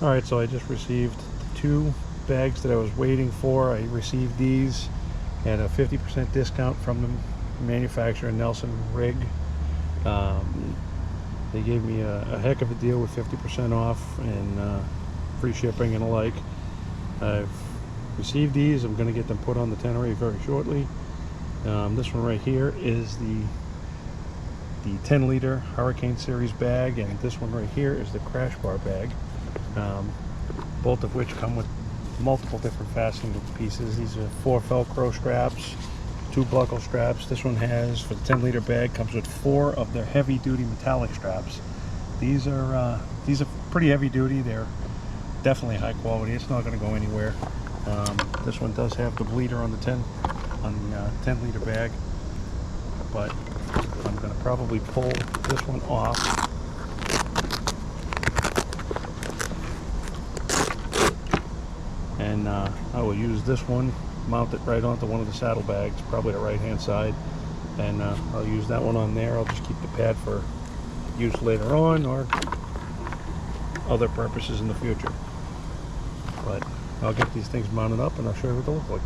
Alright, so I just received the 2 bags that I was waiting for. I received these at a 50% discount from the manufacturer, Nelson Rigg. They gave me a heck of a deal with 50% off and free shipping and the like. I've received these. I'm going to get them put on the tannery very shortly. This one right here is the 10-liter Hurricane Series bag, and this one right here is the Crash Bar bag. Both of which come with multiple different fastening pieces. These are 4 Velcro straps, 2 buckle straps. This one has, for the 10-liter bag, comes with 4 of their heavy-duty metallic straps. These are pretty heavy-duty. They're definitely high quality. It's not going to go anywhere. This one does have the bleeder on the 10-liter bag, but I'm going to probably pull this one off. And I will use this one, mount it right onto one of the saddlebags, probably the right hand side, and I'll use that one on there. I'll just keep the pad for use later on or other purposes in the future. But I'll get these things mounted up and I'll show you what they look like.